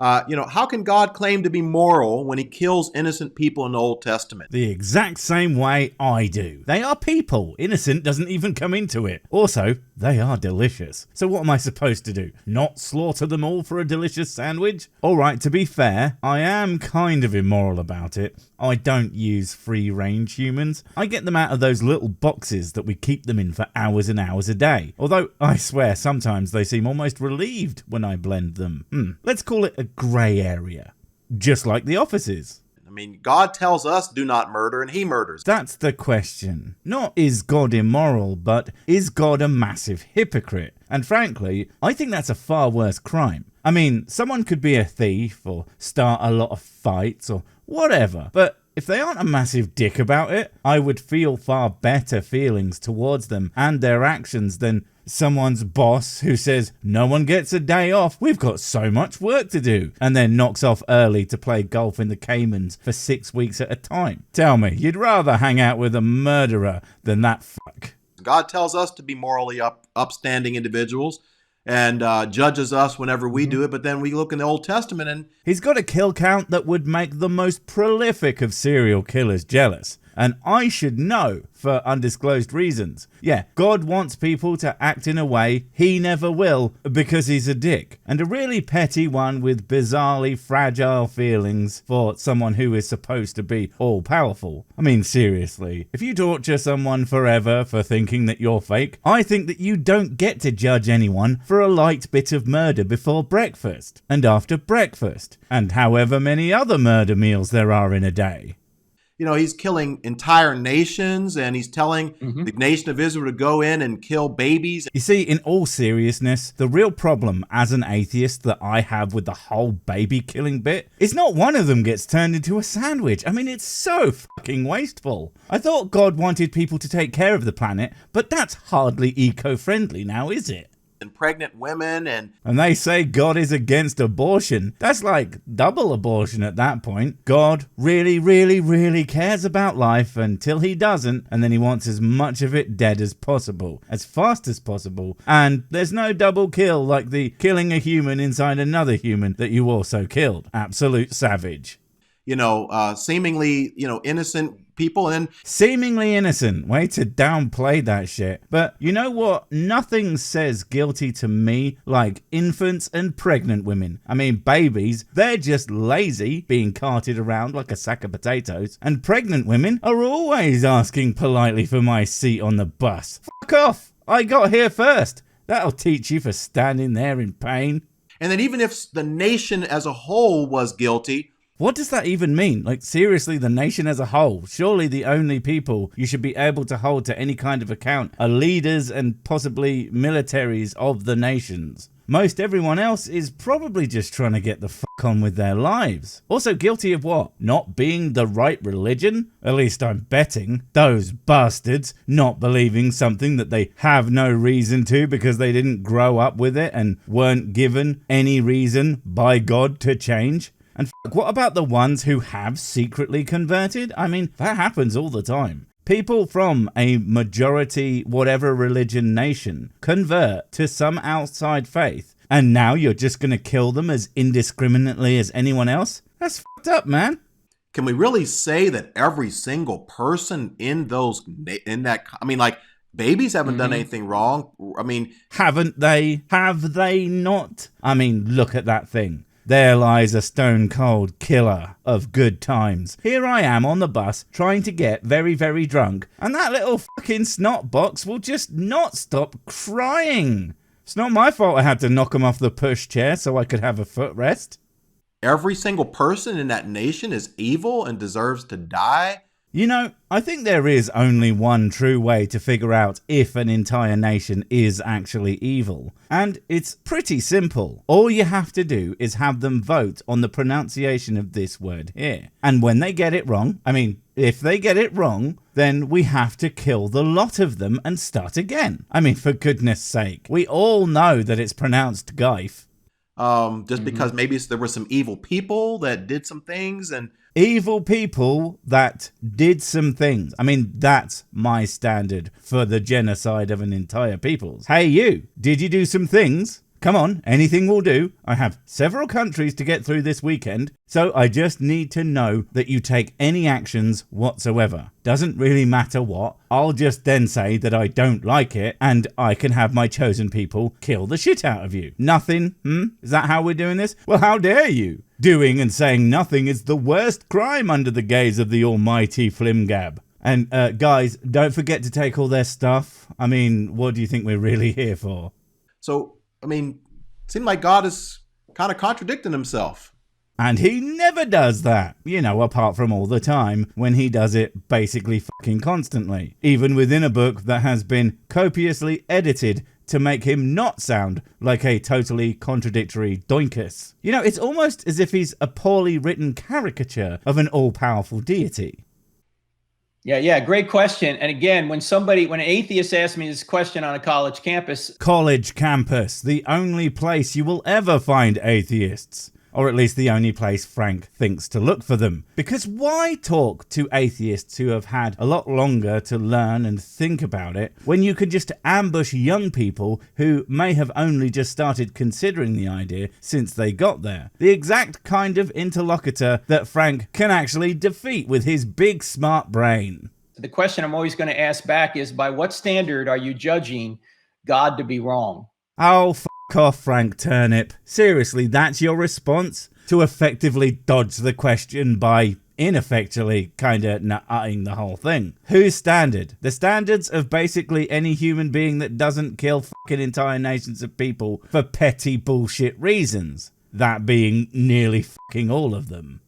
How can God claim to be moral when he kills innocent people in the Old Testament? The exact same way I do. They are people. Innocent doesn't even come into it. Also, they are delicious. So what am I supposed to do? Not slaughter them all for a delicious sandwich? Alright, to be fair, I am kind of immoral about it. I don't use free-range humans. I get them out of those little boxes that we keep them in for hours and hours a day. Although, I swear, sometimes they seem almost relieved when I blend them. Let's call it a grey area. Just like the offices. I mean, God tells us do not murder, and he murders. That's the question. Not is God immoral, but is God a massive hypocrite? And frankly, I think that's a far worse crime. I mean, someone could be a thief or start a lot of fights or whatever, but if they aren't a massive dick about it, I would feel far better feelings towards them and their actions than someone's boss who says, no one gets a day off, we've got so much work to do, and then knocks off early to play golf in the Caymans for 6 weeks at a time. Tell me, you'd rather hang out with a murderer than that fuck. God tells us to be morally upstanding individuals and judges us whenever we do it, but then we look in the Old Testament and he's got a kill count that would make the most prolific of serial killers jealous. And I should know for undisclosed reasons. Yeah, God wants people to act in a way he never will because he's a dick. And a really petty one with bizarrely fragile feelings for someone who is supposed to be all-powerful. I mean, seriously, if you torture someone forever for thinking that you're fake, I think that you don't get to judge anyone for a light bit of murder before breakfast and after breakfast and however many other murder meals there are in a day. He's killing entire nations, and he's telling the nation of Israel to go in and kill babies. You see, in all seriousness, the real problem as an atheist that I have with the whole baby killing bit is not one of them gets turned into a sandwich. I mean, it's so fucking wasteful. I thought God wanted people to take care of the planet, but that's hardly eco-friendly now, is it? And pregnant women and they say God is against abortion. That's like double abortion at that point. God really, really, really cares about life until he doesn't, and then he wants as much of it dead as possible, as fast as possible. And there's no double kill like the killing a human inside another human that you also killed. Absolute savage. Seemingly, innocent people and seemingly innocent. Way to downplay that shit. But you know what? Nothing says guilty to me like infants and pregnant women. I mean, babies, they're just lazy, being carted around like a sack of potatoes. And pregnant women are always asking politely for my seat on the bus. Fuck off. I got here first. That'll teach you for standing there in pain. And then even if the nation as a whole was guilty, what does that even mean? Like, seriously, the nation as a whole? Surely the only people you should be able to hold to any kind of account are leaders and possibly militaries of the nations. Most everyone else is probably just trying to get the fuck on with their lives. Also guilty of what? Not being the right religion? At least I'm betting. Those bastards not believing something that they have no reason to because they didn't grow up with it and weren't given any reason by God to change. And what about the ones who have secretly converted? I mean, that happens all the time. People from a majority whatever religion nation convert to some outside faith, and now you're just going to kill them as indiscriminately as anyone else? That's fucked up, man. Can we really say that every single person babies haven't done anything wrong? I mean, haven't they? Have they not? I mean, look at that thing. There lies a stone-cold killer of good times. Here I am on the bus trying to get very, very drunk, and that little fucking snot box will just not stop crying. It's not my fault I had to knock him off the pushchair so I could have a footrest. Every single person in that nation is evil and deserves to die? You know, I think there is only one true way to figure out if an entire nation is actually evil. And it's pretty simple. All you have to do is have them vote on the pronunciation of this word here. And when they get it wrong, if they get it wrong, then we have to kill the lot of them and start again. I mean, for goodness sake. We all know that it's pronounced Gife. Because maybe there were some evil people that did some things and... Evil people that did some things. I mean, that's my standard for the genocide of an entire people. Hey, you, did you do some things? Come on, anything will do. I have several countries to get through this weekend, so I just need to know that you take any actions whatsoever. Doesn't really matter what. I'll just then say that I don't like it, and I can have my chosen people kill the shit out of you. Nothing? Is that how we're doing this? Well, how dare you? Doing and saying nothing is the worst crime under the gaze of the almighty Flimgab. And guys, don't forget to take all their stuff. I mean, what do you think we're really here for? So, I mean, it seemed like God is kind of contradicting himself. And he never does that, apart from all the time when he does it basically fucking constantly. Even within a book that has been copiously edited to make him not sound like a totally contradictory doinkus. It's almost as if he's a poorly written caricature of an all-powerful deity. Yeah, great question. And again, when an atheist asks me this question on a college campus... College campus, the only place you will ever find atheists. Or at least the only place Frank thinks to look for them. Because why talk to atheists who have had a lot longer to learn and think about it, when you can just ambush young people who may have only just started considering the idea since they got there? The exact kind of interlocutor that Frank can actually defeat with his big smart brain. The question I'm always going to ask back is, by what standard are you judging God to be wrong? Oh, f*** off, Frank Turnip. Seriously, that's your response? To effectively dodge the question by ineffectually kinda nutting the whole thing. Whose standard? The standards of basically any human being that doesn't kill fucking entire nations of people for petty bullshit reasons. That being nearly fucking all of them.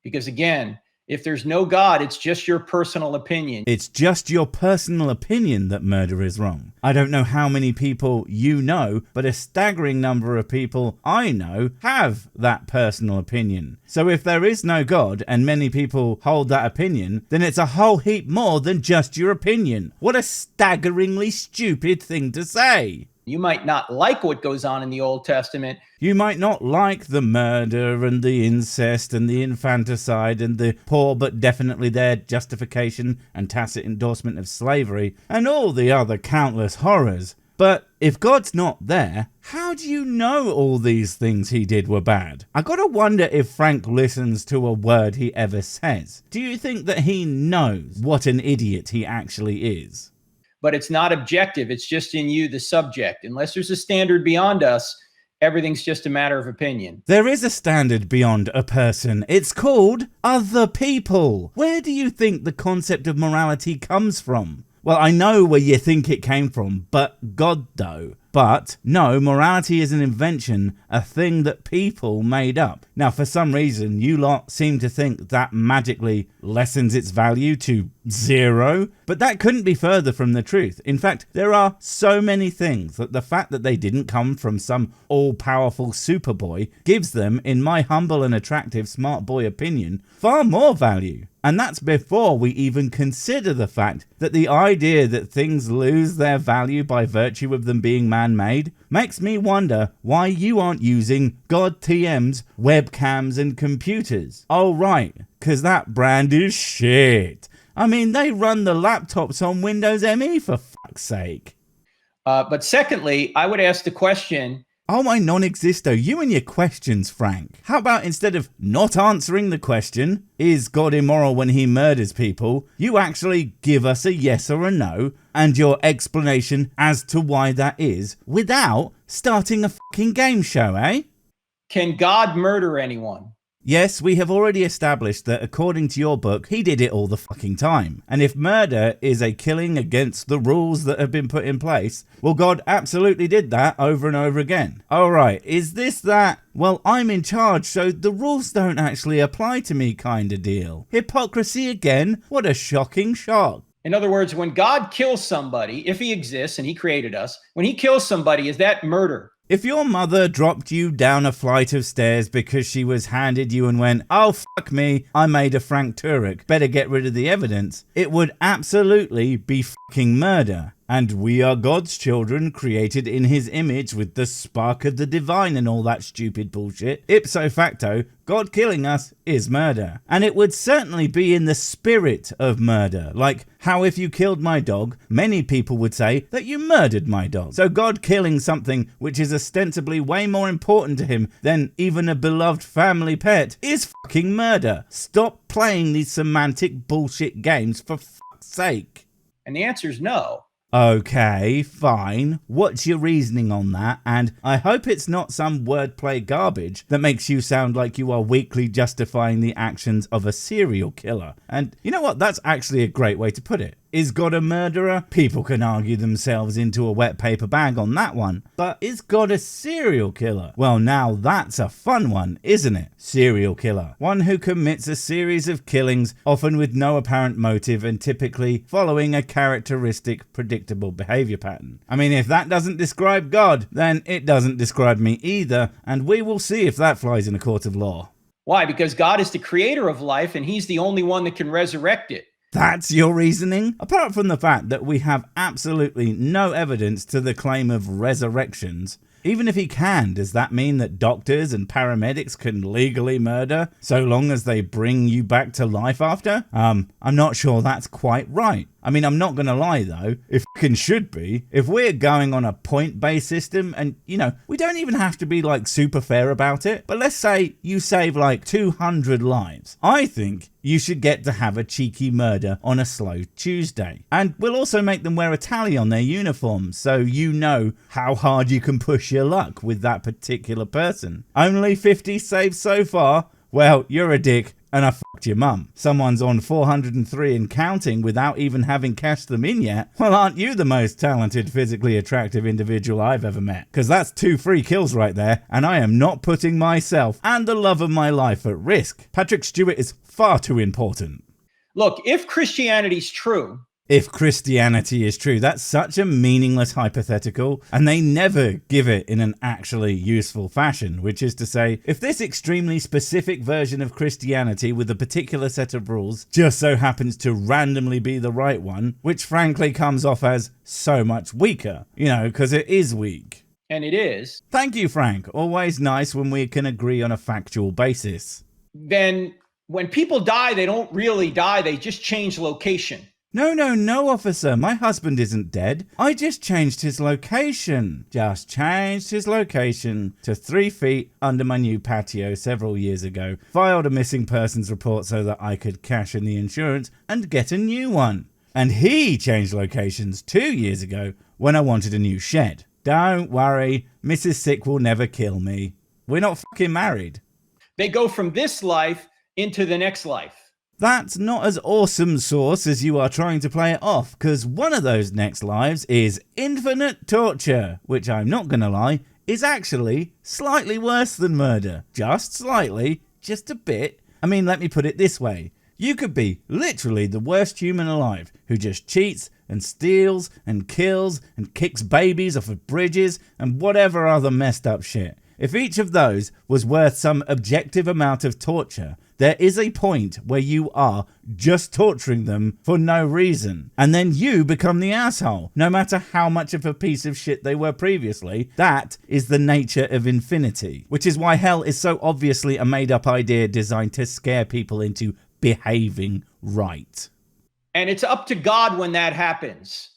Because again, if there's no God, it's just your personal opinion. It's just your personal opinion that murder is wrong. I don't know how many people you know, but a staggering number of people I know have that personal opinion. So if there is no God and many people hold that opinion, then it's a whole heap more than just your opinion. What a staggeringly stupid thing to say. You might not like what goes on in the Old Testament. You might not like the murder and the incest and the infanticide and the poor but definitely there justification and tacit endorsement of slavery and all the other countless horrors. But if God's not there, how do you know all these things he did were bad? I gotta wonder if Frank listens to a word he ever says. Do you think that he knows what an idiot he actually is? But it's not objective. It's just in you, the subject. Unless there's a standard beyond us, everything's just a matter of opinion. There is a standard beyond a person. It's called other people. Where do you think the concept of morality comes from? Well, I know where you think it came from, but God though. But no, morality is an invention, a thing that people made up. Now, for some reason, you lot seem to think that magically lessens its value to 0, but that couldn't be further from the truth. In fact, there are so many things that the fact that they didn't come from some all-powerful superboy gives them, in my humble and attractive smart boy opinion, far more value. And that's before we even consider the fact that the idea that things lose their value by virtue of them being man-made makes me wonder why you aren't using God TM's webcams and computers. Oh right, cause that brand is shit. I mean, they run the laptops on Windows ME for fuck's sake. But secondly, I would ask the question... Oh my non-existo, you and your questions, Frank. How about instead of not answering the question, is God immoral when he murders people, you actually give us a yes or a no, and your explanation as to why that is, without starting a fucking game show, eh? Can God murder anyone? Yes, we have already established that according to your book, he did it all the fucking time. And if murder is a killing against the rules that have been put in place, well, God absolutely did that over and over again. Alright, is this that, well, I'm in charge, so the rules don't actually apply to me kind of deal? Hypocrisy again? What a shocking shock. In other words, when God kills somebody, if he exists and he created us, when he kills somebody, is that murder? If your mother dropped you down a flight of stairs because she was handed you and went, oh fuck me, I made a Frank Turek, better get rid of the evidence, it would absolutely be fucking murder. And we are God's children, created in his image with the spark of the divine and all that stupid bullshit. Ipso facto, God killing us is murder. And it would certainly be in the spirit of murder. Like how if you killed my dog, many people would say that you murdered my dog. So God killing something which is ostensibly way more important to him than even a beloved family pet is fucking murder. Stop playing these semantic bullshit games for fuck's sake. And the answer is no. Okay, fine. What's your reasoning on that? And I hope it's not some wordplay garbage that makes you sound like you are weakly justifying the actions of a serial killer. And you know what? That's actually a great way to put it. Is God a murderer? People can argue themselves into a wet paper bag on that one. But is God a serial killer? Well, now that's a fun one, isn't it? Serial killer. One who commits a series of killings, often with no apparent motive and typically following a characteristic, predictable behavior pattern. I mean, if that doesn't describe God, then it doesn't describe me either, and we will see if that flies in a court of law. Why? Because God is the creator of life and he's the only one that can resurrect it. That's your reasoning? Apart from the fact that we have absolutely no evidence to the claim of resurrections, even if he can, does that mean that doctors and paramedics can legally murder so long as they bring you back to life after? I'm not sure that's quite right. I mean, I'm not going to lie though, it fucking should be. If we're going on a point-based system and, you know, we don't even have to be like super fair about it, but let's say you save like 200 lives. I think you should get to have a cheeky murder on a slow Tuesday. And we'll also make them wear a tally on their uniforms so you know how hard you can push your luck with that particular person. Only 50 saves so far? Well, you're a dick. And I fucked your mum. Someone's on 403 and counting without even having cashed them in yet. Well, aren't you the most talented, physically attractive individual I've ever met? Because that's 2 free kills right there, and I am not putting myself and the love of my life at risk. Patrick Stewart is far too important. Look, if Christianity's true... If Christianity is true, that's such a meaningless hypothetical, and they never give it in an actually useful fashion, which is to say, if this extremely specific version of Christianity with a particular set of rules just so happens to randomly be the right one, which frankly comes off as so much weaker, you know, because it is weak. And it is. Thank you, Frank. Always nice when we can agree on a factual basis. Then when people die, they don't really die, they just change location. No, officer. My husband isn't dead. I just changed his location. Just changed his location to 3 feet under my new patio several years ago. Filed a missing persons report so that I could cash in the insurance and get a new one. And he changed locations 2 years ago when I wanted a new shed. Don't worry. Mrs. Sick will never kill me. We're not fucking married. They go from this life into the next life. That's not as awesome sauce as you are trying to play it off, because one of those next lives is infinite torture, which I'm not going to lie, is actually slightly worse than murder. Just slightly, just a bit. I mean, let me put it this way. You could be literally the worst human alive who just cheats and steals and kills and kicks babies off of bridges and whatever other messed up shit. If each of those was worth some objective amount of torture, there is a point where you are just torturing them for no reason. And then you become the asshole, no matter how much of a piece of shit they were previously. That is the nature of infinity, which is why hell is so obviously a made-up idea designed to scare people into behaving right. And it's up to God when that happens,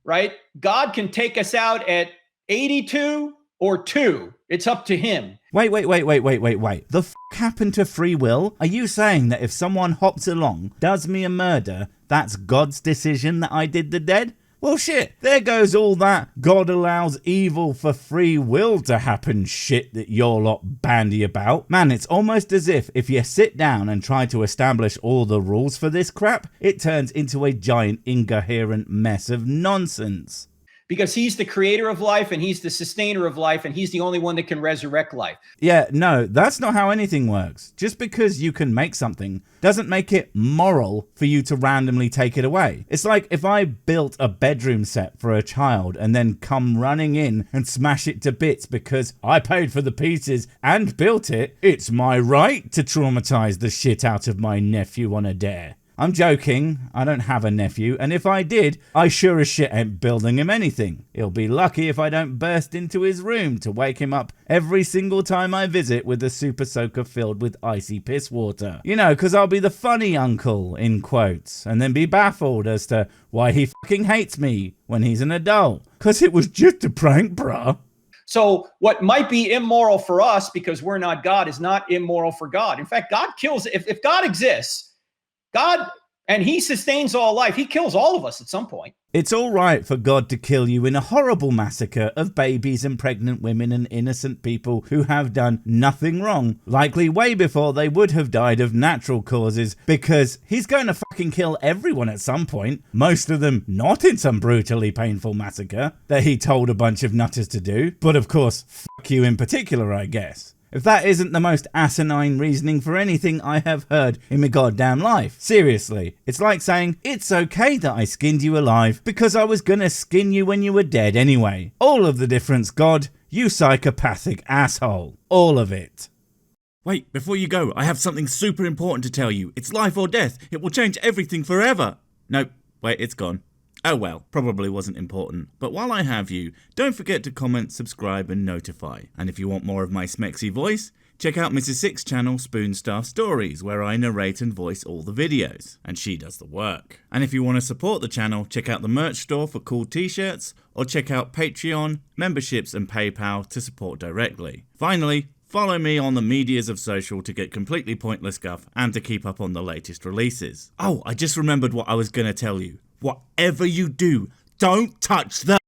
right? God can take us out at 82 or 2. It's up to him. Wait. The f*** happened to free will? Are you saying that if someone hops along, does me a murder, that's God's decision that I did the dead? Well, shit, there goes all that God allows evil for free will to happen shit that you're lot bandy about. Man, it's almost as if you sit down and try to establish all the rules for this crap, it turns into a giant incoherent mess of nonsense. Because he's the creator of life and he's the sustainer of life and he's the only one that can resurrect life. Yeah, no, that's not how anything works. Just because you can make something doesn't make it moral for you to randomly take it away. It's like if I built a bedroom set for a child and then come running in and smash it to bits because I paid for the pieces and built it, it's my right to traumatize the shit out of my nephew on a dare. I'm joking, I don't have a nephew, and if I did, I sure as shit ain't building him anything. He'll be lucky if I don't burst into his room to wake him up every single time I visit with a super soaker filled with icy piss water. You know, because I'll be the funny uncle, in quotes, and then be baffled as to why he fucking hates me when he's an adult. Because it was just a prank, bruh. So what might be immoral for us because we're not God is not immoral for God. In fact, God kills, if God exists, God, and he sustains all life, he kills all of us at some point. It's all right for God to kill you in a horrible massacre of babies and pregnant women and innocent people who have done nothing wrong, likely way before they would have died of natural causes, because he's going to fucking kill everyone at some point, most of them not in some brutally painful massacre that he told a bunch of nutters to do, but of course, fuck you in particular, I guess. If that isn't the most asinine reasoning for anything I have heard in my goddamn life. Seriously, it's like saying, it's okay that I skinned you alive because I was gonna skin you when you were dead anyway. All of the difference, God, you psychopathic asshole. All of it. Wait, before you go, I have something super important to tell you. It's life or death. It will change everything forever. Nope, wait, it's gone. Oh well, probably wasn't important. But while I have you, don't forget to comment, subscribe and notify. And if you want more of my smexy voice, check out Mrs. Six's channel Spoonstaff Stories, where I narrate and voice all the videos, and she does the work. And if you want to support the channel, check out the merch store for cool t-shirts, or check out Patreon, memberships and PayPal to support directly. Finally, follow me on the medias of social to get completely pointless guff and to keep up on the latest releases. Oh, I just remembered what I was gonna tell you. Whatever you do, don't touch the